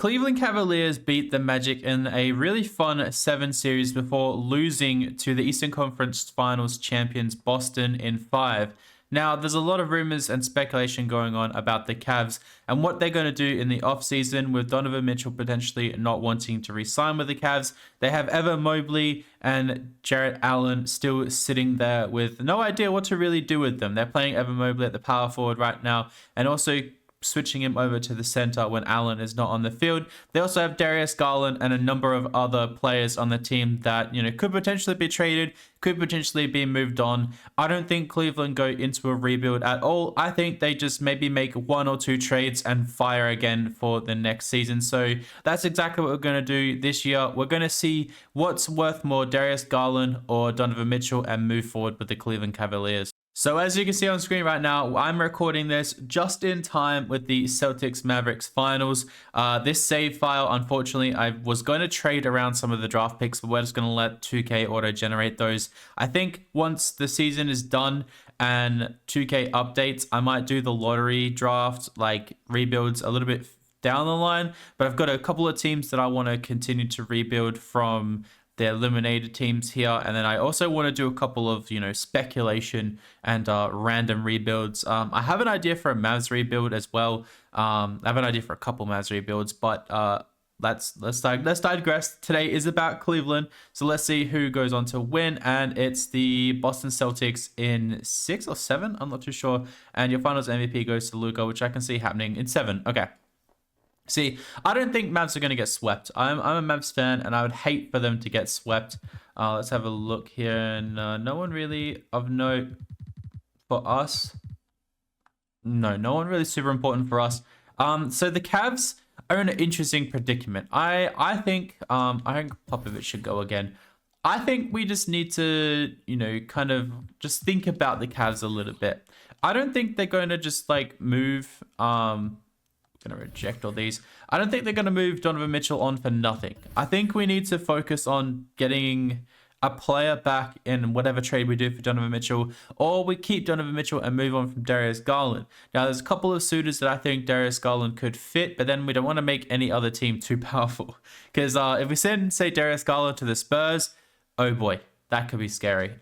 Cleveland Cavaliers beat the Magic in a really fun 7 series before losing to the Eastern Conference Finals champions Boston in 5. Now, there's a lot of rumors and speculation going on about the Cavs and what they're going to do in the offseason with Donovan Mitchell potentially not wanting to re-sign with the Cavs. They have Evan Mobley and Jarrett Allen still sitting there with no idea what to really do with them. They're playing Evan Mobley at the power forward right now and also switching him over to the center when Allen is not on the field. They also have Darius Garland and a number of other players on the team that, could potentially be traded, could potentially be moved on. I don't think Cleveland go into a rebuild at all. I think they just maybe make 1 or 2 trades and fire again for the next season. So that's exactly what we're going to do this year. We're going to see what's worth more, Darius Garland or Donovan Mitchell, and move forward with the Cleveland Cavaliers. So as you can see on screen right now, I'm recording this just in time with the Celtics Mavericks finals. This save file, unfortunately, I was going to trade around some of the draft picks, but we're just going to let 2K auto generate those. I think once the season is done and 2K updates, I might do the lottery draft, like rebuilds a little bit down the line. But I've got a couple of teams that I want to continue to rebuild from the eliminated teams here, and then I also want to do a couple of speculation and random rebuilds. I have an idea for a Mavs rebuild as well. I have an idea for a couple Mavs rebuilds, but let's digress. Today is about Cleveland, so let's see who goes on to win, and it's the Boston Celtics in 6 or 7. I'm not too sure. And your Finals MVP goes to Luka, which I can see happening in 7. Okay. See, I don't think Mavs are going to get swept. I'm a Mavs fan, and I would hate for them to get swept. Let's have a look here. And no one really of note for us. No one really super important for us. So the Cavs are in an interesting predicament. I think Popovich should go again. I think we just need to, kind of just think about the Cavs a little bit. I don't think they're going to just move. Going to reject all these. I don't think they're going to move Donovan Mitchell on for nothing. I think we need to focus on getting a player back in whatever trade we do for Donovan Mitchell, or we keep Donovan Mitchell and move on from Darius Garland. Now, there's a couple of suitors that I think Darius Garland could fit, but then we don't want to make any other team too powerful. Because if we send, say, Darius Garland to the Spurs, oh boy, that could be scary.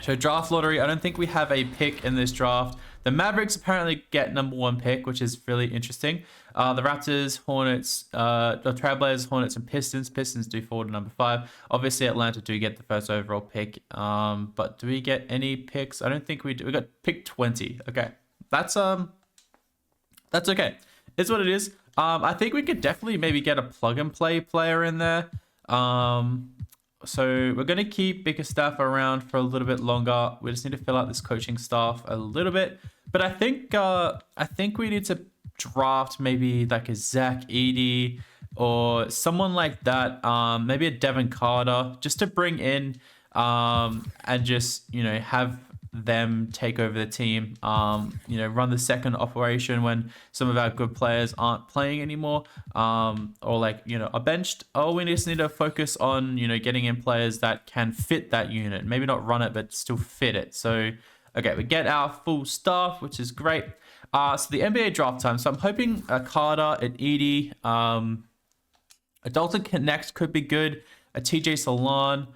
So draft lottery, I don't think we have a pick in this draft. The Mavericks apparently get number 1 pick, which is really interesting. The Raptors, Hornets, the Trailblazers, Hornets, and Pistons. Pistons do fall to number 5. Obviously, Atlanta do get the first overall pick. But do we get any picks? I don't think we do. We got pick 20. Okay, that's okay. It's what it is. I think we could definitely maybe get a plug and play player in there. So we're going to keep Bickerstaff around for a little bit longer. We just need to fill out this coaching staff a little bit. But I think we need to draft maybe like a Zach Edey or someone like that. Maybe a Devin Carter, just to bring in and just, have them take over the team, run the second operation when some of our good players aren't playing anymore, or are benched. We just need to focus on, getting in players that can fit that unit, maybe not run it, but still fit it. So, okay, we get our full staff, which is great. So the NBA draft time. So I'm hoping a Carter, an Edey, a Dalton Connect could be good, a TJ Salon.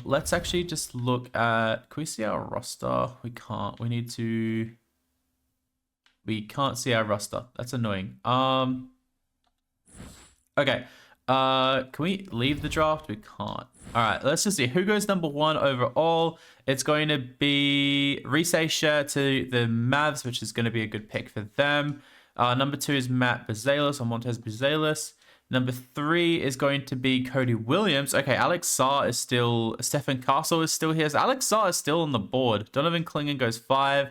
Let's actually just look at, can we see our roster? We can't. We can't see our roster. That's annoying. Okay. Can we leave the draft? We can't. All right, let's just see who goes number 1 overall. It's going to be Reese Share to the Mavs, which is going to be a good pick for them. Number 2 is Matt Bazelis or Montez Bazelis. Number 3 is going to be Cody Williams. Okay, Alex Sarr is still... Stephen Castle is still here. So Alex Sarr is still on the board. Donovan Clingan goes 5.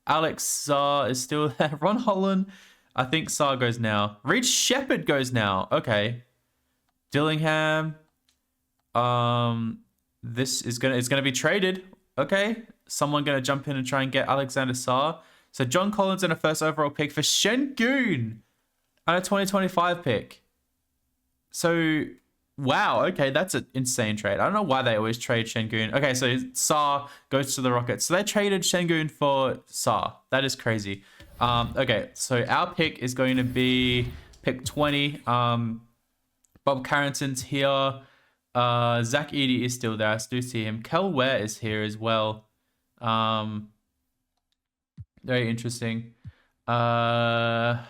Alex Sarr is still there. Ron Holland. I think Sarr goes now. Reed Shepard goes now. Okay. Dillingham. This is gonna be traded. Okay. Someone gonna jump in and try and get Alexander Sarr. So John Collins and a first overall pick for Şengün and a 2025 pick. So, wow, okay, that's an insane trade. I don't know why they always trade Şengün. Okay, so Sarr goes to the Rockets. So they traded Şengün for Sarr. That is crazy. Okay, so our pick is going to be pick 20. Bob Carrington's here. Zach Eady is still there. I do see him. Kel Ware is here as well. Very interesting. Yeah,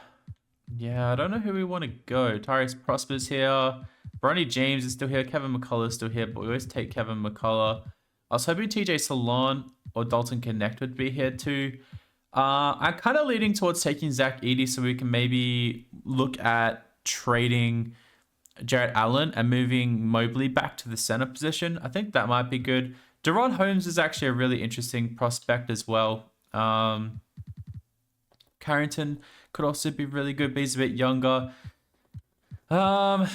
I don't know who we want to go. Tyrese Prosper's here. Bronny James is still here. Kevin McCullough is still here, but we always take Kevin McCullough. I was hoping TJ Salon or Dalton Connect would be here too. I'm kind of leaning towards taking Zach Eady so we can maybe look at trading Jarrett Allen and moving Mobley back to the center position. I think that might be good. Deron Holmes is actually a really interesting prospect as well. Carrington could also be really good, but he's a bit younger.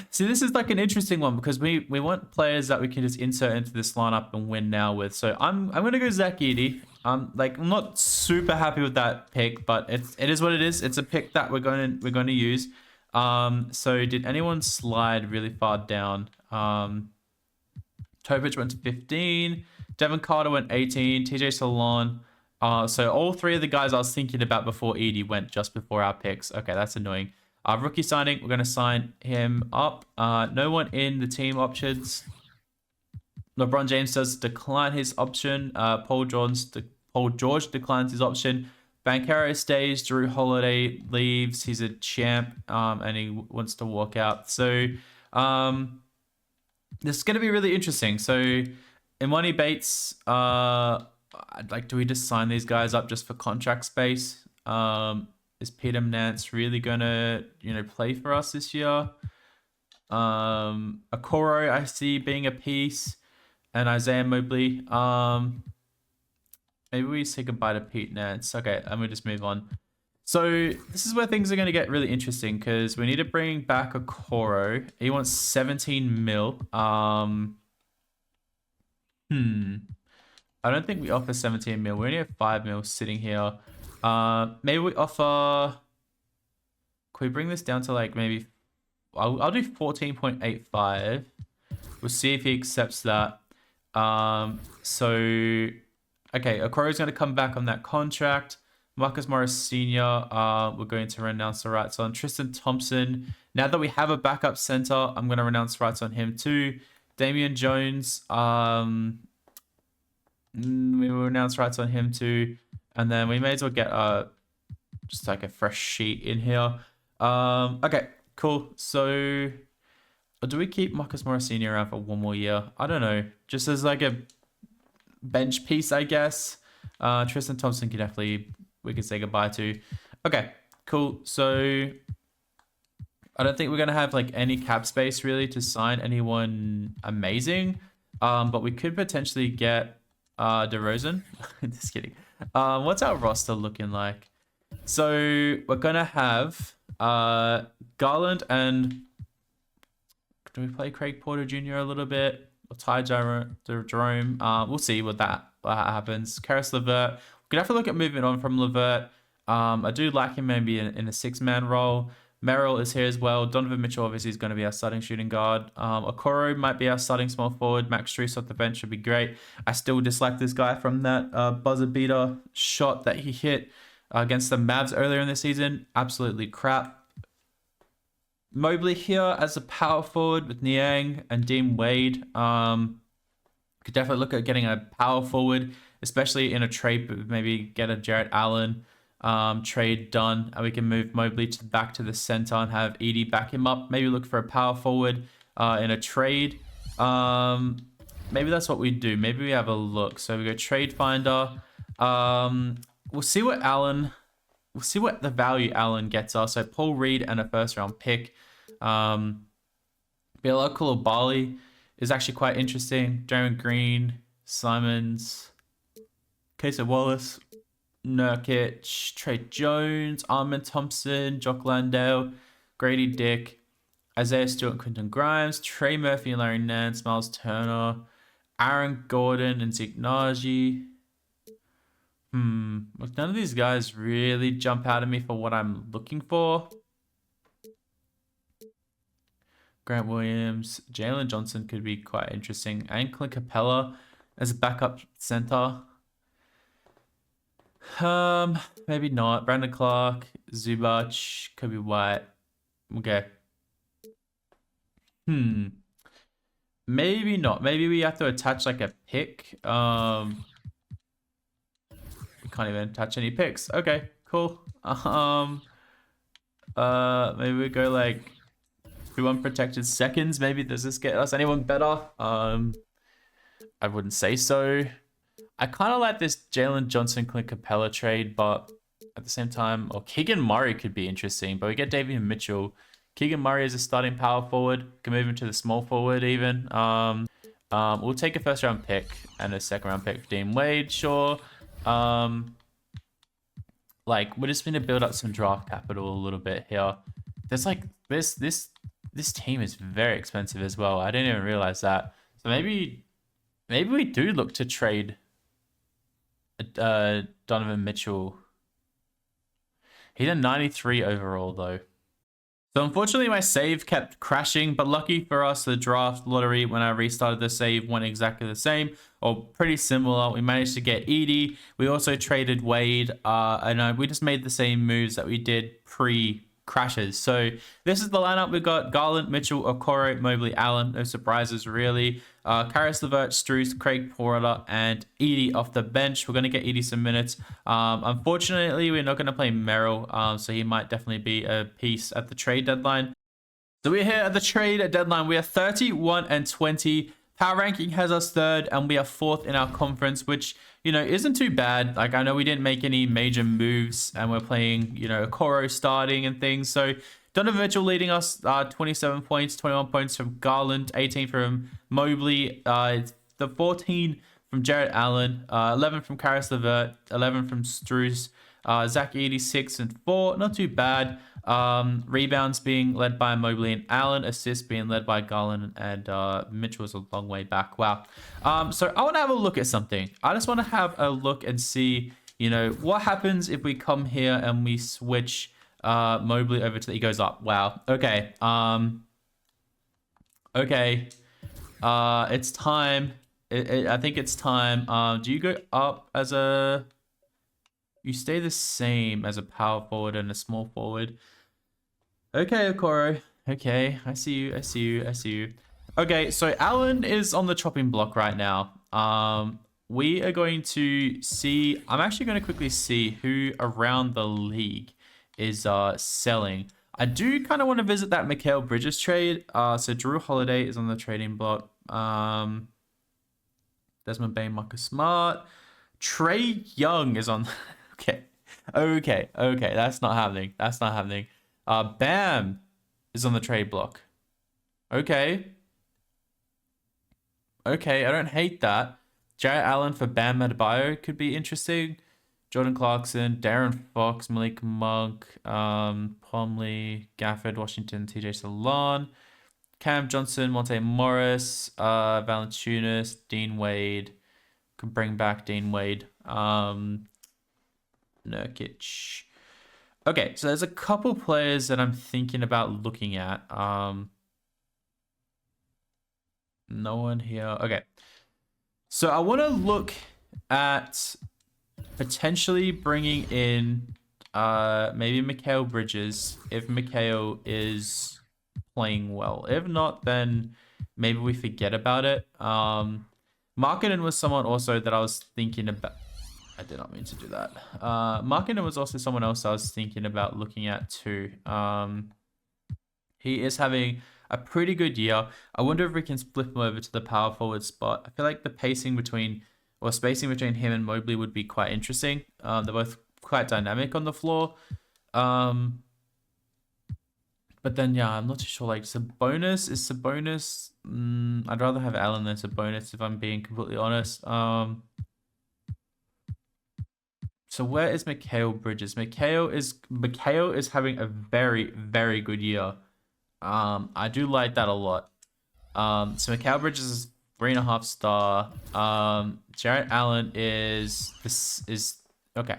See, this is like an interesting one because we want players that we can just insert into this lineup and win now with. So I'm gonna go Zach Eady. I'm not super happy with that pick, but it is what it is. It's a pick that we're going to use. So did anyone slide really far down? Topic went to 15. Devin Carter went 18. TJ Salon. So all three of the guys I was thinking about before Edie went just before our picks. Okay, that's annoying. Rookie signing, we're going to sign him up. No one in the team options. LeBron James does decline his option. Paul George declines his option. Banchero stays. Drew Holiday leaves. He's a champ, and he wants to walk out. So this is going to be really interesting. So Imani Bates, do we just sign these guys up just for contract space? Is Peter Nance really gonna, play for us this year? Okoro, I see being a piece, and Isaiah Mobley. Maybe we say goodbye to Pete Nance. Okay, and we just move on. So this is where things are going to get really interesting because we need to bring back Okoro. He wants 17 mil. I don't think we offer 17 mil. We only have 5 mil sitting here. Maybe we offer... Can we bring this down to maybe... I'll do 14.85. We'll see if he accepts that. Okay, Okoro's going to come back on that contract. Marcus Morris Sr., we're going to renounce the rights on. Tristan Thompson. Now that we have a backup center, I'm going to renounce rights on him too. Damian Jones, we will renounce rights on him too. And then we may as well get just a fresh sheet in here. Okay, cool. So do we keep Marcus Morris Sr. around for one more year? I don't know. Just as a bench piece, I guess. Tristan Thompson we can say goodbye to. Okay, cool. So I don't think we're going to have any cap space really to sign anyone amazing. But we could potentially get DeRozan. Just kidding. What's our roster looking like? So we're going to have Garland and... Do we play Craig Porter Jr. a little bit? Or Ty Jerome? We'll see what happens. Karis LeVert. We're going to have to look at moving on from LeVert. I do like him maybe in a 6-man role. Merrill is here as well. Donovan Mitchell obviously is going to be our starting shooting guard. Okoro might be our starting small forward. Max Strus off the bench should be great. I still dislike this guy from that buzzer beater shot that he hit against the Mavs earlier in the season. Absolutely crap. Mobley here as a power forward with Niang and Dean Wade. Could definitely look at getting a power forward, especially in a trade, but maybe get a Jarrett Allen trade done, and we can move Mobley back to the center and have Edie back him up. Maybe look for a power forward in a trade. Maybe that's what we do. Maybe we have a look. So we go trade finder. We'll see what the value Allen gets us. So Paul Reed and a first round pick. Bilal Coulibaly is actually quite interesting. Darren Green, Simons, Casey Wallace, Nurkic, Trey Jones, Armin Thompson, Jock Landale, Grady Dick, Isaiah Stewart, Quentin Grimes, Trey Murphy and Larry Nance, Miles Turner, Aaron Gordon and Zeke Naji. None of these guys really jump out at me for what I'm looking for. Grant Williams, Jalen Johnson could be quite interesting. And Clint Capella as a backup center. Maybe not. Brandon Clark, Zubac, Kobe White. Okay. Maybe not. Maybe we have to attach like a pick. We can't even attach any picks. Okay, cool. Maybe we go like 2 unprotected seconds. Maybe does this get us anyone better? I wouldn't say so. I kind of like this Jalen Johnson Clint Capella trade, but at the same time, or Keegan Murray could be interesting, but we get Davion Mitchell. Keegan Murray is a starting power forward. Can move him to the small forward even. We'll take a first round pick and a second round pick for Dean Wade, sure. Like we're just going to build up some draft capital a little bit here. There's like this team is very expensive as well. I didn't even realize that. So maybe we do look to trade Donovan Mitchell. He's a 93 overall though. So unfortunately my save kept crashing, but lucky for us, the draft lottery when I restarted the save went exactly the same or pretty similar. We managed to get Edie. We also traded Wade. And we just made the same moves that we did pre-crashes. So this is the lineup. We got Garland, Mitchell, Okoro, Mobley, Allen. No surprises really. Karis LeVert, Strus, Craig Porter, and Edie off the bench. We're going to get Edie some minutes. Unfortunately, we're not going to play Merrill, so he might definitely be a piece at the trade deadline. So we're here at the trade deadline. We are 31-20. Power ranking has us third, and we are fourth in our conference, which, isn't too bad. Like, I know we didn't make any major moves, and we're playing, Okoro starting and things. So Donovan Mitchell leading us, 27 points, 21 points from Garland, 18 from Mobley, the 14 from Jarrett Allen, 11 from Karis LeVert, 11 from Strus, Zach Edey, 6 and 4, not too bad. Rebounds being led by Mobley and Allen, assists being led by Garland, and Mitchell was a long way back. Wow. So I want to have a look at something. I just want to have a look and see, what happens if we come here and we switch Mobley over to he goes up. Wow. Okay. Okay. It's time. I think it's time. Do you go up as a? You stay the same as a power forward and a small forward. Okay, Okoro. Okay, I see you. I see you. I see you. Okay, so Allen is on the chopping block right now. We are going to see. I'm actually going to quickly see who around the league is selling. I do kind of want to visit that Mikal Bridges trade. So Drew Holiday is on the trading block. Desmond Bain, Marcus Smart. Trey Young is on. Okay. That's not happening. That's not happening. Bam is on the trade block. Okay. I don't hate that. Jarrett Allen for Bam Adebayo could be interesting. Jordan Clarkson, Darren Fox, Malik Monk, Plumlee, Gafford, Washington, TJ Salon, Cam Johnson, Monte Morris, Valanciunas, Dean Wade. Could bring back Dean Wade. Nurkic. Okay, so there's a couple players that I'm thinking about looking at. No one here. Okay. So I want to look at potentially bringing in maybe Mikal Bridges if Mikal is playing well. If not, then maybe we forget about it. Markkanen was someone also that I was thinking about. I did not mean to do that. Markkanen was also someone else I was thinking about looking at too. He is having a pretty good year. I wonder if we can flip him over to the power forward spot. I feel like the spacing between him and Mobley would be quite interesting. They're both quite dynamic on the floor. But then, yeah, I'm not too sure. Like, Sabonis. I'd rather have Allen than Sabonis if I'm being completely honest. So where is Mikal Bridges? Mikal is having a very, very good year. I do like that a lot. So Mikal Bridges is 3.5 star. Jarrett Allen is okay.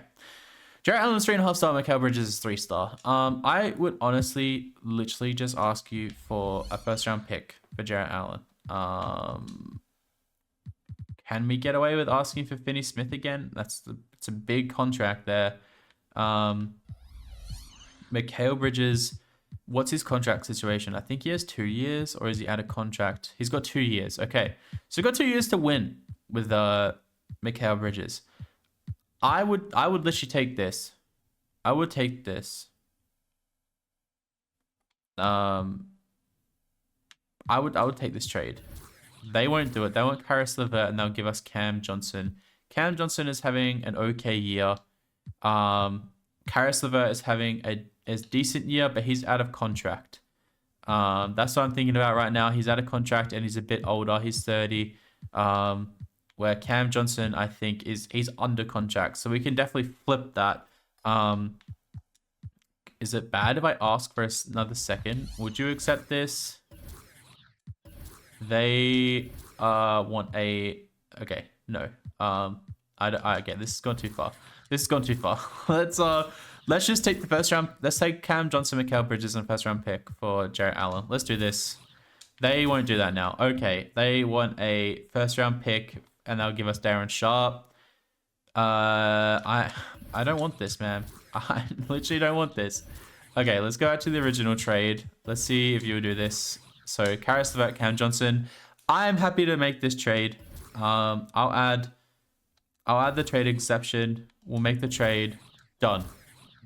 Jarrett Allen's 3.5 star. Mikal Bridges is 3 star. I would honestly, literally just ask you for a first round pick for Jarrett Allen. Can we get away with asking for Finney Smith again? It's a big contract there. Mikal Bridges What's his contract situation? I think he has 2 years, or is he out of contract? He's got 2 years. Okay. So he got 2 years to win with Mikal Bridges. I would literally take this. I would take this. I would take this trade. They won't do it. They want Karis LeVert, and they'll give us Cam Johnson. Cam Johnson is having an okay year. Karis LeVert is having a decent year, but he's out of contract. That's what I'm thinking about right now. He's out of contract and he's a bit older. He's 30. Where Cam Johnson, I think, he's under contract. So we can definitely flip that. Is it bad if I ask for another second? Would you accept this? They want a... Okay, no. Okay, this has gone too far. This has gone too far. Let's just take the first round. Let's take Cam Johnson, Mikal Bridges, and first round pick for Jarrett Allen. Let's do this. They won't do that now. Okay, they want a first round pick, and they'll give us Darren Sharp. I don't want this, man. I literally don't want this. Okay, let's go out to the original trade. Let's see if you do this. So Karis LeVert, Cam Johnson. I'm happy to make this trade. I'll add the trade exception. We'll make the trade. Done.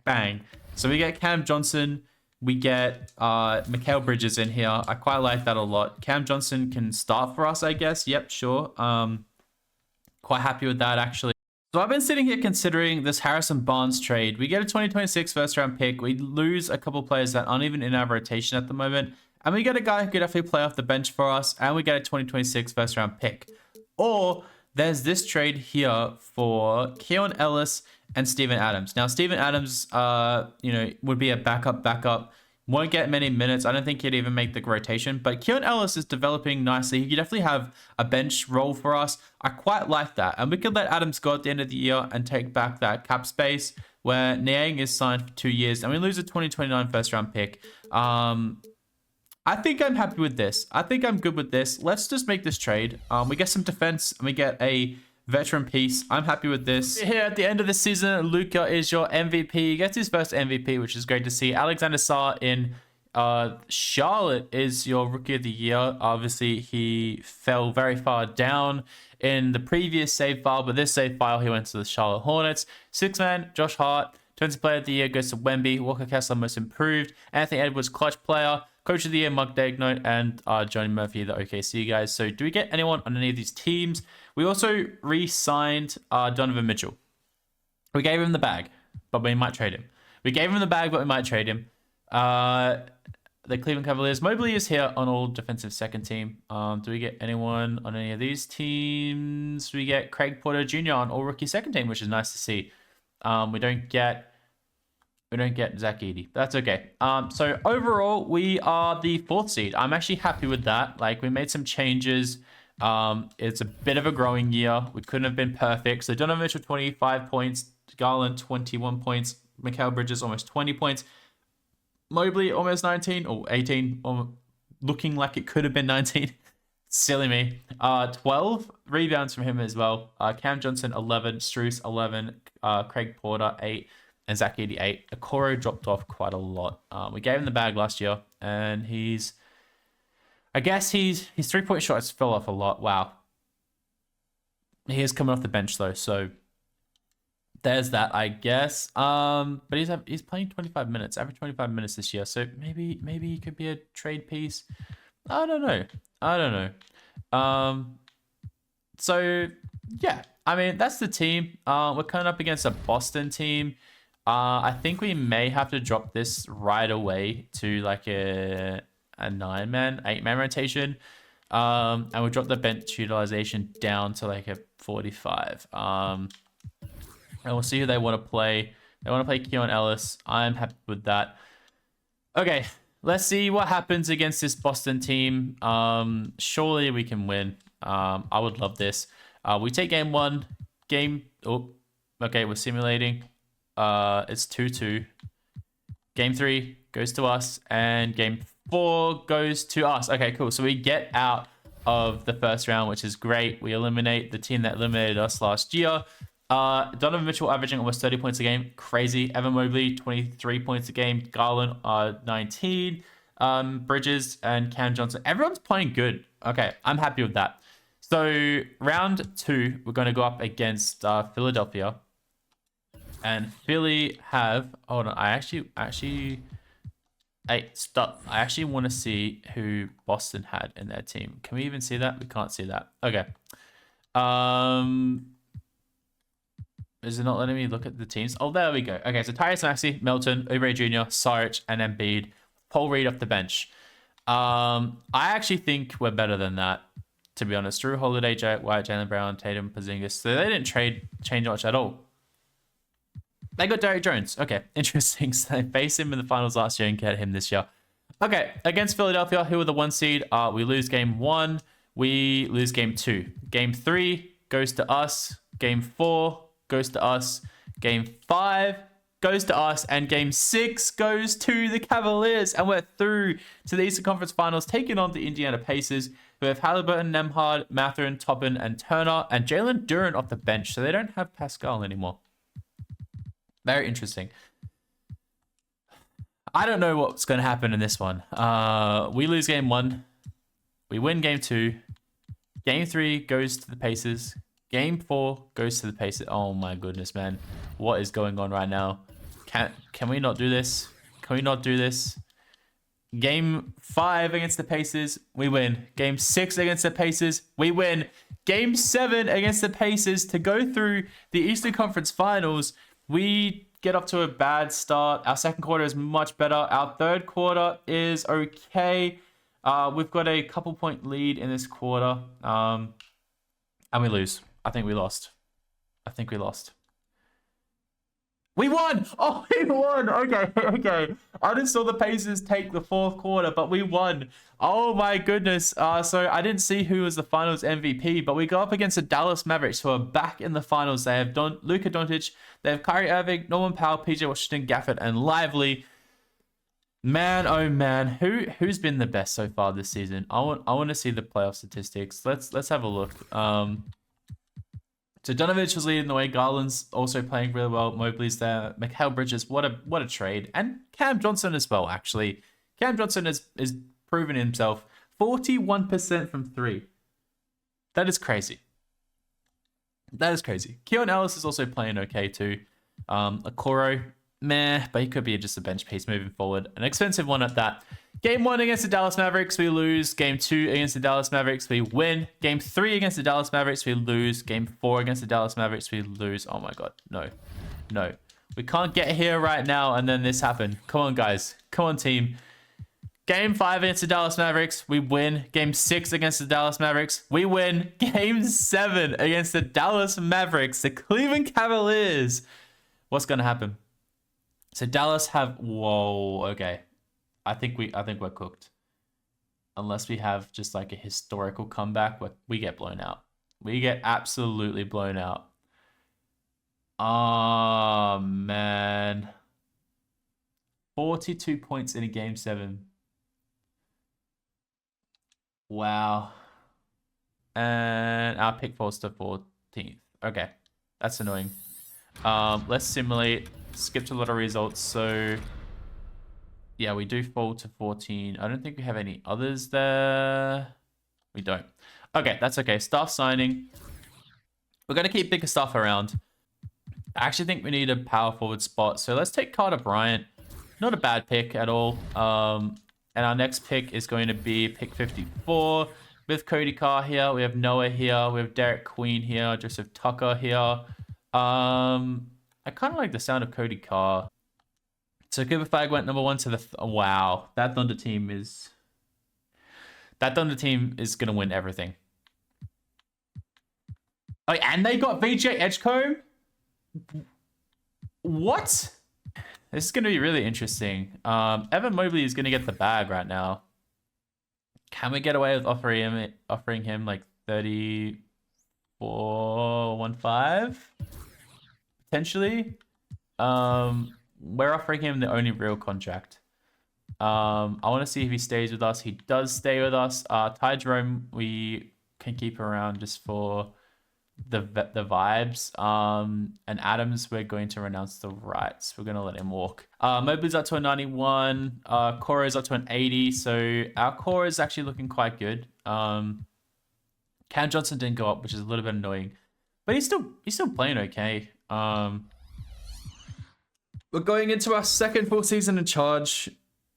Bang. So we get Cam Johnson. We get Mikal Bridges in here. I quite like that a lot. Cam Johnson can start for us, I guess. Yep, sure. Quite happy with that, actually. So I've been sitting here considering this Harrison Barnes trade. We get a 2026 first round pick. We lose a couple players that aren't even in our rotation at the moment. And we get a guy who could definitely play off the bench for us. And we get a 2026 first round pick. Or there's this trade here for Keon Ellis and Steven Adams. Now, Steven Adams, would be a backup. Won't get many minutes. I don't think he'd even make the rotation. But Keon Ellis is developing nicely. He could definitely have a bench role for us. I quite like that. And we could let Adams go at the end of the year and take back that cap space where Niang is signed for 2 years. And we lose a 2029 first round pick. I think I'm happy with this. I think I'm good with this. Let's just make this trade. We get some defense and we get a veteran piece. I'm happy with this. Here at the end of the season, Luka is your MVP. He gets his first MVP, which is great to see. Alexander Sarr in Charlotte is your rookie of the year. Obviously, he fell very far down in the previous save file, but this save file, he went to the Charlotte Hornets. Sixth man, Josh Hart. Defensive player of the year goes to Wemby. Walker Kessler, most improved. Anthony Edwards, clutch player. Coach of the year, Mug Daigneault, and Johnny Murphy, the OKC guys. So do we get anyone on any of these teams? We also re-signed Donovan Mitchell. We gave him the bag, but we might trade him. The Cleveland Cavaliers. Mobley is here on all defensive second team. Do we get anyone on any of these teams? We get Craig Porter Jr. on all rookie second team, which is nice to see. We don't get Zach Edey. That's okay. So overall, we are the 4th seed. I'm actually happy with that. Like, we made some changes. It's a bit of a growing year. We couldn't have been perfect. So Donovan Mitchell, 25 points. Garland, 21 points. Mikal Bridges, almost 20 points. Mobley, almost 19 or 18. Or looking like it could have been 19. Silly me. 12 rebounds from him as well. Cam Johnson, 11. Strus, 11. Craig Porter, 8. And Zach 88. Okoro dropped off quite a lot. We gave him the bag last year, and his 3-point shots fell off a lot. Wow. He is coming off the bench though, so there's that, I guess. But he's playing 25 minutes, average 25 minutes this year. So maybe he could be a trade piece. I don't know. So yeah, I mean, that's the team. We're coming up against a Boston team. I think we may have to drop this right away to like a 9-man, 8-man rotation. And we'll drop the bench utilization down to like a 45. And we'll see who they want to play. They want to play Keon Ellis. I'm happy with that. Okay, let's see what happens against this Boston team. Surely we can win. I would love this. We take game 1. Okay, we're simulating. It's 2-2. Game 3 goes to us, and game 4 goes to us. Okay, cool. So we get out of the first round, which is great. We eliminate the team that eliminated us last year. Donovan Mitchell averaging almost 30 points a game. Crazy. Evan Mobley, 23 points a game. Garland, 19. Bridges and Cam Johnson. Everyone's playing good. Okay, I'm happy with that. So round 2, we're going to go up against Philadelphia. And Philly have... Hold on. I actually... Hey, stop. I actually want to see who Boston had in their team. Can we even see that? We can't see that. Okay. Is it not letting me look at the teams? Oh, there we go. Okay, so Tyrese Maxey, Melton, Oubre Jr., Saric, and Embiid. Paul Reed off the bench. I actually think we're better than that, to be honest. Drew Holiday, Jarrett White, Jaylen Brown, Tatum, Porzingis. So they didn't change much at all. They got Derrick Jones. Okay, interesting. So they faced him in the finals last year and get him this year. Okay, against Philadelphia, who are the 1 seed? We lose game 1. We lose game 2. Game 3 goes to us. Game 4 goes to us. Game 5 goes to us. And game 6 goes to the Cavaliers. And we're through to the Eastern Conference Finals, taking on the Indiana Pacers, who have Halliburton, Nembhard, Mathurin, Toppin, and Turner, and Jalen Duren off the bench. So they don't have Pascal anymore. Very interesting. I don't know what's going to happen in this one. We lose game 1. We win game 2. Game 3 goes to the Pacers. Game 4 goes to the Pacers. Oh my goodness, man. What is going on right now? Can we not do this? Can we not do this? Game 5 against the Pacers, we win. Game 6 against the Pacers, we win. Game 7 against the Pacers to go through the Eastern Conference Finals. We get off to a bad start. Our second quarter is much better. Our third quarter is okay. We've got a couple point lead in this quarter. And we lose. I think we lost. We won! Oh, we won! Okay. I just saw the Pacers take the fourth quarter, but we won. Oh my goodness. So I didn't see who was the finals MVP, but we go up against the Dallas Mavericks, who are back in the finals. They have Luka Doncic, they have Kyrie Irving, Norman Powell, PJ Washington, Gafford, and Lively. Man, oh man, who's been the best so far this season? I want to see the playoff statistics. Let's have a look. So Donovich was leading the way. Garland's also playing really well. Mobley's there. Mikal Bridges, what a trade. And Cam Johnson as well, actually. Cam Johnson is proven himself. 41% from 3. That is crazy. Keon Ellis is also playing okay too. Okoro, meh, but he could be just a bench piece moving forward. An expensive one at that. Game 1 against the Dallas Mavericks, we lose. Game 2 against the Dallas Mavericks, we win. Game 3 against the Dallas Mavericks, we lose. Game 4 against the Dallas Mavericks, we lose. Oh my god, no. We can't get here right now and then this happened. Come on, guys. Come on, team. Game 5 against the Dallas Mavericks, we win. Game 6 against the Dallas Mavericks, we win. Game 7 against the Dallas Mavericks, the Cleveland Cavaliers. What's going to happen? So Dallas have... Whoa, okay. I think we're cooked. Unless we have just like a historical comeback where we get blown out. We get absolutely blown out. Oh, man. 42 points in a game 7. Wow. And our pick falls to 14th. Okay. That's annoying. Let's simulate. Skipped a lot of results. So... yeah, we do fall to 14. I don't think we have any others there. We don't. Okay, that's okay. Staff signing. We're going to keep bigger stuff around. I actually think we need a power forward spot. So let's take Carter Bryant. Not a bad pick at all. And our next pick is going to be pick 54. With Cody Carr here. We have Noah here. We have Derek Queen here. Joseph Tucker here. I kind of like the sound of Cody Carr. So Cooper Flag went number 1 to the... wow. That Thunder team is going to win everything. Oh, and they got VJ Edgecombe? What? This is going to be really interesting. Evan Mobley is going to get the bag right now. Can we get away with offering him like 34.15? Potentially. We're offering him the only real contract. I want to see if he stays with us. He does stay with us. Ty Jerome, we can keep around just for the vibes. And Adams, we're going to renounce the rights. We're going to let him walk. Mobley's up to a 91. Core is up to an 80. So our core is actually looking quite good. Cam Johnson didn't go up, which is a little bit annoying, but he's still playing okay. We're going into our second full season in charge.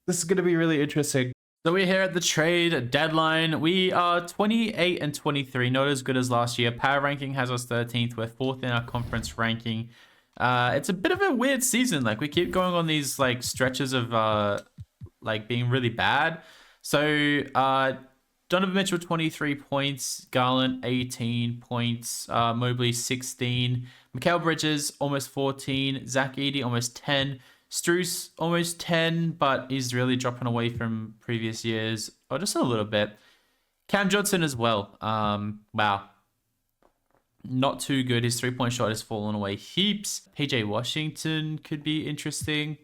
This is going to be really interesting. So we're here at the trade deadline. We are 28 and 23, not as good as last year. Power ranking has us 13th. We're 4th in our conference ranking. It's a bit of a weird season. Like, we keep going on these like stretches of like being really bad. So Donovan Mitchell 23 points, Garland 18 points, Mobley 16, Mikal Bridges almost 14, Zach Edey almost 10. Struce almost 10, but he's really dropping away from previous years, or just a little bit. Cam Johnson as well. Wow. Not too good. His three-point shot has fallen away heaps. PJ Washington could be interesting.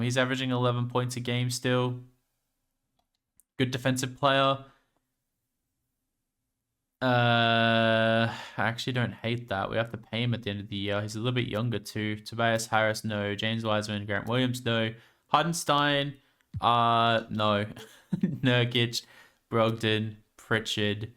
He's averaging 11 points a game still. Good defensive player. I actually don't hate that. We have to pay him at the end of the year. He's a little bit younger too. Tobias Harris, no. James Wiseman, Grant Williams, no. Hardenstein, no. Nurkic, Brogdon, Pritchard.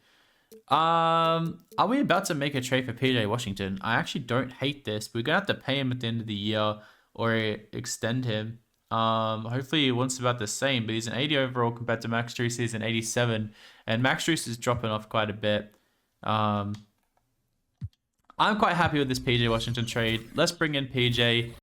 Are we about to make a trade for PJ Washington? I actually don't hate this. We're gonna have to pay him at the end of the year or extend him. Hopefully he wants about the same, but he's an 80 overall compared to Max Strus. He's an 87, and Max Strus is dropping off quite a bit. I'm quite happy with this PJ Washington trade. Let's bring in PJ.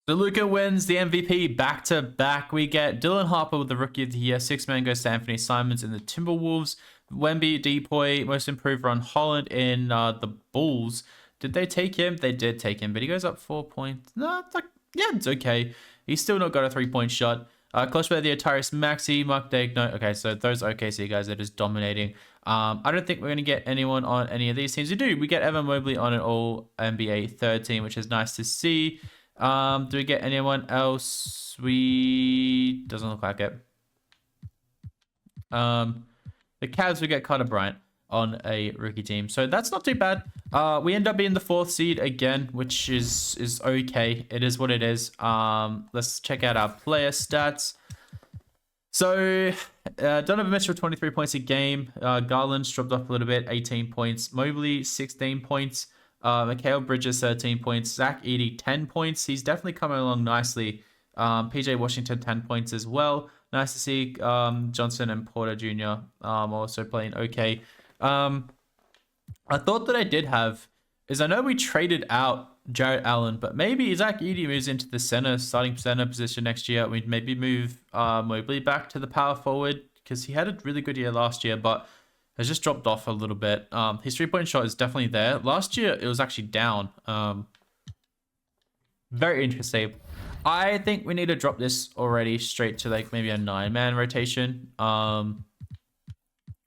So Luka wins the MVP back to back. We get Dylan Harper with the Rookie of the Year. Sixth man goes to Anthony Simons in the Timberwolves. Wemby, Depoy, most improved Ron Holland in the Bulls. Did they take him? They did take him, but he goes up 4 points. No, it's like, yeah, it's okay. He's still not got a three-point shot. Clutch by the Tyrese Maxey, Mark Dagno. Okay, so those OKC guys are just dominating. I don't think we're going to get anyone on any of these teams. We do. We get Evan Mobley on an all-NBA third team, which is nice to see. Do we get anyone else? Doesn't look like it. The Cavs, we get Carter Bryant on a rookie team. So that's not too bad. We end up being the 4th seed again, which is okay. It is what it is. Let's check out our player stats. So Donovan Mitchell 23 points a game. Garland's dropped off a little bit, 18 points. Mobley 16 points. Mikal Bridges 13 points. Zach Edey 10 points. He's definitely coming along nicely. PJ Washington 10 points as well. Nice to see Johnson and Porter Jr. Also playing okay. I thought that I did have is I know we traded out Jarrett Allen, but maybe Zach Edey moves into the starting center position next year. We'd maybe move Mobley back to the power forward because he had a really good year last year, but has just dropped off a little bit. His three-point shot is definitely there. Last year, it was actually down. Very interesting. I think we need to drop this already straight to like maybe a 9-man rotation.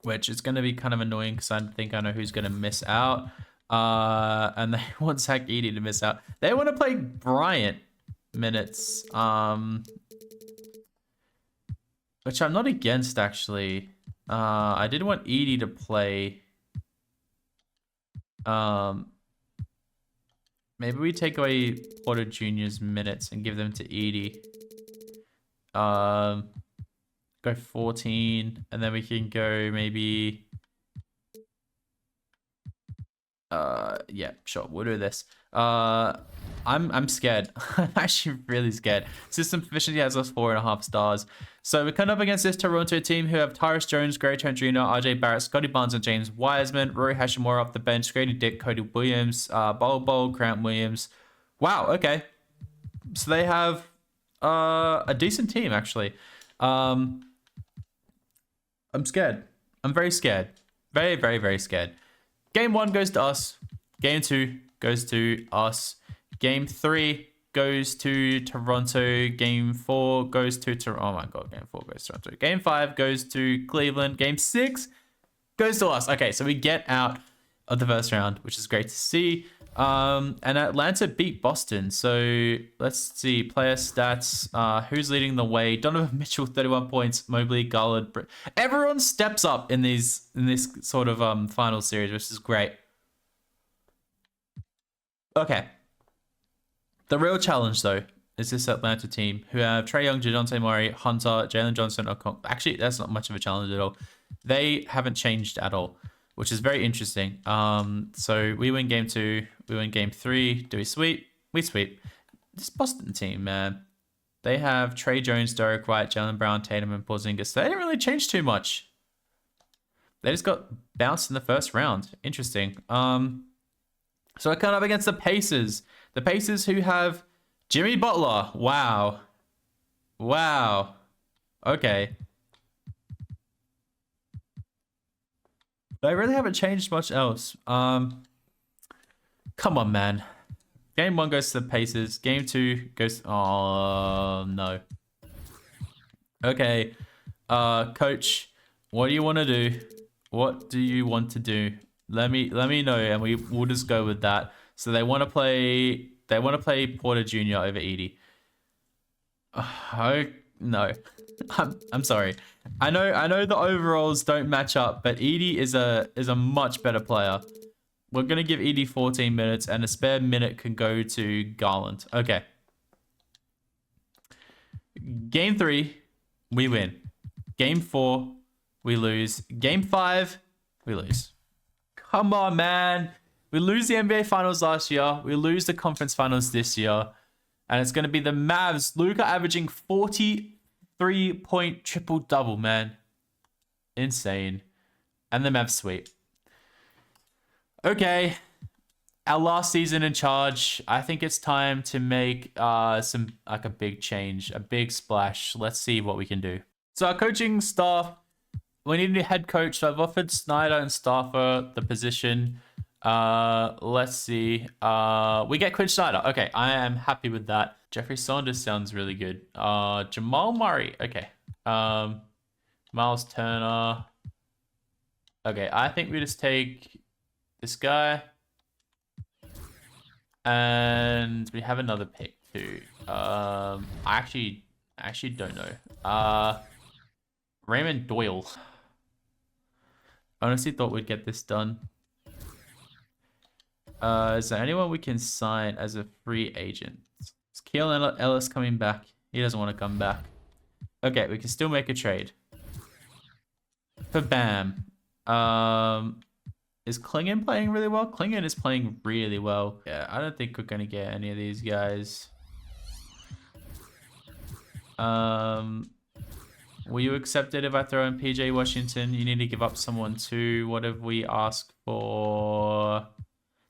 Which is going to be kind of annoying because I think I know who's going to miss out. And they want Zach Edey to miss out. They want to play Bryant minutes. Which I'm not against, actually. I did want Edey to play. Maybe we take away Porter Jr.'s minutes and give them to Edey. Go 14, and then we can go maybe yeah, sure, we'll do this. I'm scared. I'm actually really scared. System proficiency has us 4.5 stars. So we're coming up against this Toronto team who have Tyrus Jones, Gary Trent Jr., RJ Barrett, Scotty Barnes, and James Wiseman, Rory Hashimura off the bench, Grady Dick, Cody Williams, Bol, Grant Williams. Wow, okay. So they have a decent team, actually. I'm scared. I'm very scared. Very, very, very scared. Game 1 goes to us. Game 2 goes to us. Game 3 goes to Toronto. Game 4 goes to Toronto. Oh my god, Game 4 goes to Toronto. Game 5 goes to Cleveland. Game 6 goes to us. Okay, so we get out of the first round, which is great to see. And Atlanta beat Boston. So let's see player stats. Who's leading the way? Donovan Mitchell, 31 points. Mobley, Garland. Everyone steps up in this sort of final series, which is great. Okay. The real challenge, though, is this Atlanta team who have Trae Young, DeJounte Murray, Hunter, Jalen Johnson. Actually, that's not much of a challenge at all. They haven't changed at all, which is very interesting. So we win game 2. We win game 3. Do we sweep? We sweep. This Boston team, man. They have Trey Jones, Derek White, Jalen Brown, Tatum, and Porzingis. They didn't really change too much. They just got bounced in the first round. Interesting. So I come up against the Pacers. The Pacers who have Jimmy Butler. Wow. Wow. Okay. They really haven't changed much else. Come on, man. Game 1 goes to the Pacers. Game 2 goes... Oh, no. Okay. Coach, what do you want to do? What do you want to do? Let me know, and we'll just go with that. So they want to play Porter Jr. over Edie. Oh, no. I'm sorry. I know the overalls don't match up, but Edie is a much better player. We're gonna give Edie 14 minutes, and a spare minute can go to Garland. Okay. Game 3, we win. Game 4, we lose. Game 5, we lose. Come on, man. We lose the NBA Finals last year. We lose the Conference Finals this year. And it's going to be the Mavs. Luka averaging 43-point triple-double, man. Insane. And the Mavs sweep. Okay. Our last season in charge. I think it's time to make a big change. A big splash. Let's see what we can do. So our coaching staff... We need a new head coach. So I've offered Snyder and Staffer the position. Let's see. We get Quinn Snyder. Okay, I am happy with that. Jeffrey Saunders sounds really good. Jamal Murray. Okay. Miles Turner. Okay, I think we just take this guy. And we have another pick too. I actually don't know. Raymond Doyle. Honestly thought we'd get this done. Is there anyone we can sign as a free agent? Is Keelan Ellis coming back? He doesn't want to come back. Okay, we can still make a trade. For Bam. Is Klingon playing really well? Klingon is playing really well. Yeah, I don't think we're going to get any of these guys. Will you accept it if I throw in PJ Washington? You need to give up someone too. What have we asked for?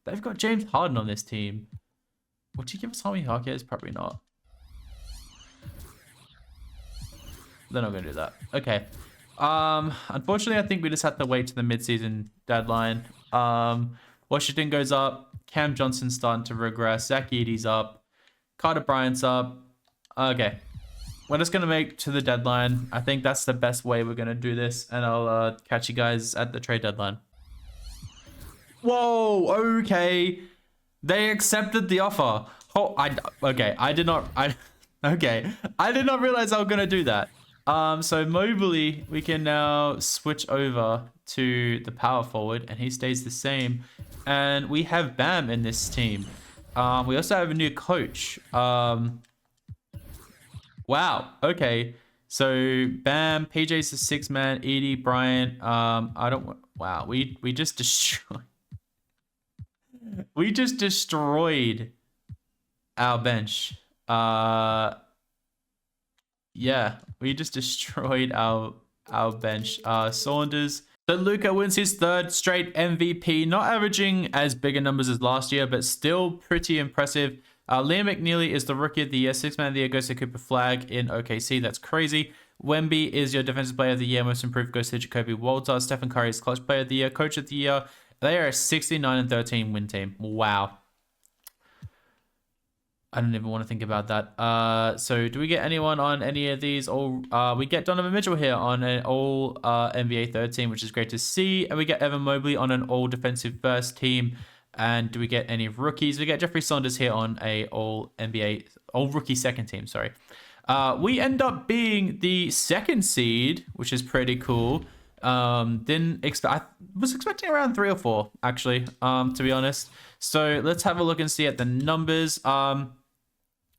They've got James Harden on this team. Would you give us Tommy Hawkins? Probably not. They're not going to do that. Okay. Unfortunately, I think we just have to wait to the mid-season deadline. Washington goes up. Cam Johnson's starting to regress. Zach Edey's up. Carter Bryant's up. Okay. We're just going to make to the deadline. I think that's the best way we're going to do this. And I'll catch you guys at the trade deadline. Whoa, okay. They accepted the offer. Oh, okay. I did not realize I was going to do that. So Mobley, we can now switch over to the power forward and he stays the same. And we have Bam in this team. We also have a new coach. Wow. Okay. So Bam, PJ's the 6-man, Edey, Bryant. Wow. We just destroyed. We just destroyed our bench. Yeah, we just destroyed our bench. Saunders. So Luka wins his 3rd straight MVP, not averaging as bigger numbers as last year, but still pretty impressive. Liam McNeely is the Rookie of the Year. 6-man of the Year goes to Cooper Flag in OKC. That's crazy. Wemby is your Defensive Player of the Year. Most Improved goes to Jacoby Walter. Stephen Curry is Clutch Player of the Year. Coach of the Year. They are a 69-13 win team. Wow. I don't even want to think about that. So do we get anyone on any of these? We get Donovan Mitchell here on an all NBA 3rd team, which is great to see. And we get Evan Mobley on an all defensive 1st team. And do we get any rookies? We get Jeffrey Saunders here on a all NBA, all rookie 2nd team, sorry. We end up being the 2nd seed, which is pretty cool. Didn't expect. I was expecting around 3 or 4 actually. To be honest. So let's have a look and see at the numbers.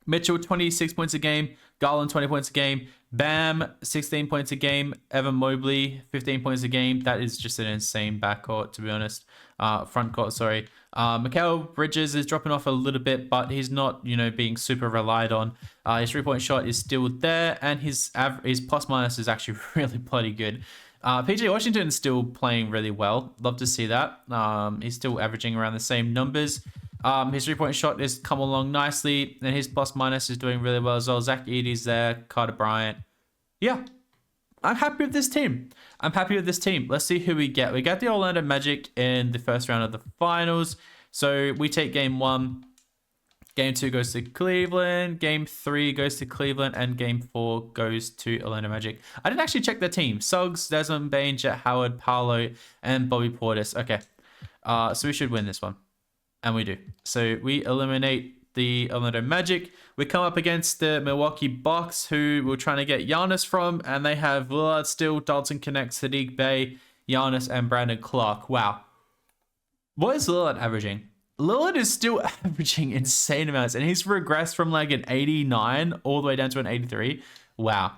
Mitchell 26 points a game. Garland 20 points a game. Bam 16 points a game. Evan Mobley 15 points a game. That is just an insane backcourt, to be honest. Front court, sorry. Mikal Bridges is dropping off a little bit, but he's not, being super relied on. His 3-point shot is still there, and his plus minus is actually really bloody good. PJ Washington is still playing really well. Love to see that. He's still averaging around the same numbers. His 3-point shot has come along nicely, and his plus minus is doing really well as well. Zach Edey's there, Carter Bryant. Yeah, I'm happy with this team. Let's see who we get. We got the Orlando Magic in the first round of the finals. So we take game 1. Game 2 goes to Cleveland. Game 3 goes to Cleveland. And game 4 goes to Orlando Magic. I didn't actually check their team. Suggs, Desmond Bain, Jet Howard, Paolo, and Bobby Portis. Okay. So we should win this one. And we do. So we eliminate the Orlando Magic. We come up against the Milwaukee Bucks, who we're trying to get Giannis from, and they have Lillard still, Dalton Connect, Sadiq Bey, Giannis, and Brandon Clark. Wow. What is Lillard averaging? Lillard is still averaging insane amounts, and he's regressed from like an 89 all the way down to an 83. Wow.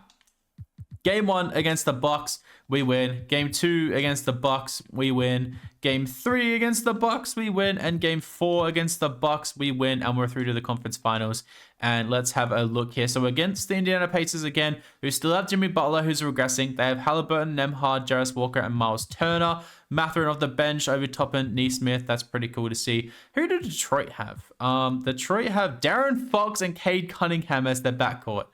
Game 1 against the Bucks, we win. Game 2 against the Bucks, we win. Game 3 against the Bucks, we win. And game 4 against the Bucks, we win. And we're through to the conference finals. And let's have a look here. So against the Indiana Pacers again, who still have Jimmy Butler, who's regressing. They have Halliburton, Nemhard, Jarris Walker, and Miles Turner. Mathurin off the bench, Obi Toppin, Neesmith. That's pretty cool to see. Who did Detroit have? Detroit have Darren Fox and Cade Cunningham as their backcourt.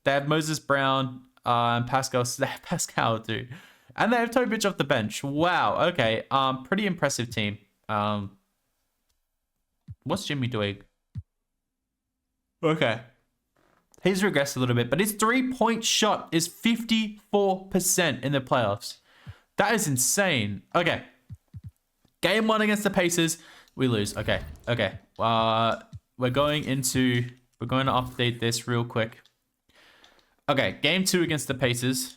They have Moses Brown, and Pascal too. And they have Tobic off the bench. Wow. Okay. Pretty impressive team. What's Jimmy doing? Okay. He's regressed a little bit, but his 3-point shot is 54% in the playoffs. That is insane. Okay. Game 1 against the Pacers, we lose. Okay. Okay. We're going to update this real quick. Okay, game 2 against the Pacers,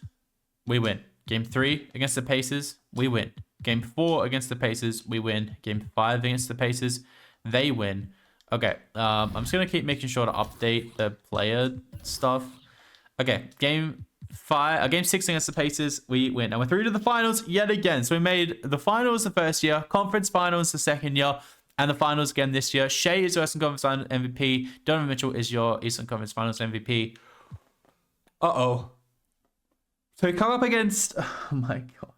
we win. Game 3 against the Pacers, we win. Game 4 against the Pacers, we win. Game 5 against the Pacers, they win. Okay, I'm just going to keep making sure to update the player stuff. Okay, game 6 against the Pacers, we win. And we're through to the finals yet again. So we made the finals the first year, conference finals the second year, and the finals again this year. Shea is your Western Conference Finals MVP. Donovan Mitchell is your Eastern Conference Finals MVP. Uh-oh. So we come up against... Oh, my God.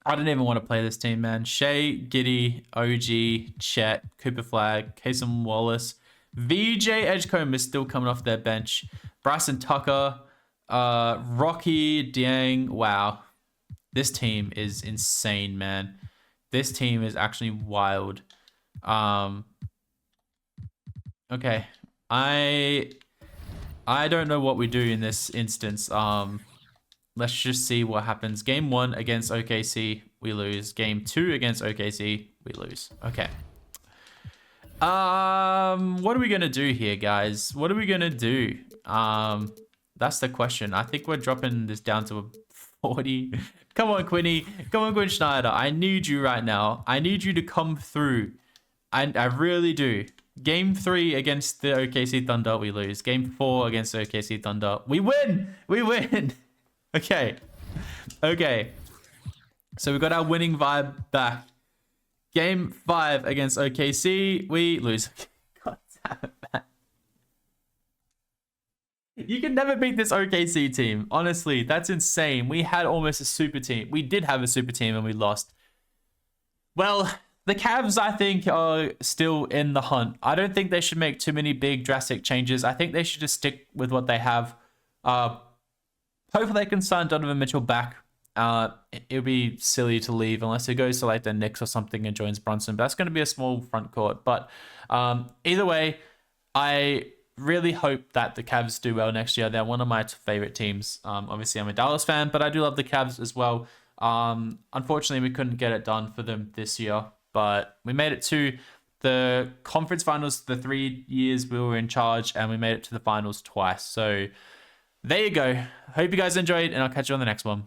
I don't even want to play this team, man. Shea, Giddey, OG, Chet, Cooper Flag, Kasem Wallace. VJ Edgecombe is still coming off their bench. Bryson Tucker, Rocky, Dieng. Wow. This team is insane, man. This team is actually wild. Okay. I don't know what we do in this instance. Let's just see what happens. Game 1 against OKC, we lose. Game 2 against OKC, we lose. Okay. What are we gonna do here, guys? What are we gonna do? That's the question. I think we're dropping this down to a 40. Come on, Quinny. Come on, Quinn Schneider. I need you right now. I need you to come through. I really do. Game 3 against the OKC Thunder, we lose. Game 4 against the OKC Thunder, we win! We win! Okay. Okay. So we got our winning vibe back. Game 5 against OKC, we lose. God damn it, man. You can never beat this OKC team. Honestly, that's insane. We had almost a super team. We did have a super team and we lost. Well... The Cavs, I think, are still in the hunt. I don't think they should make too many big, drastic changes. I think they should just stick with what they have. Hopefully they can sign Donovan Mitchell back. It would be silly to leave unless he goes to like the Knicks or something and joins Brunson. But that's going to be a small front court. But either way, I really hope that the Cavs do well next year. They're one of my favorite teams. Obviously, I'm a Dallas fan, but I do love the Cavs as well. Unfortunately, we couldn't get it done for them this year. But we made it to the conference finals the 3 years we were in charge, and we made it to the finals twice. So there you go. Hope you guys enjoyed, and I'll catch you on the next one.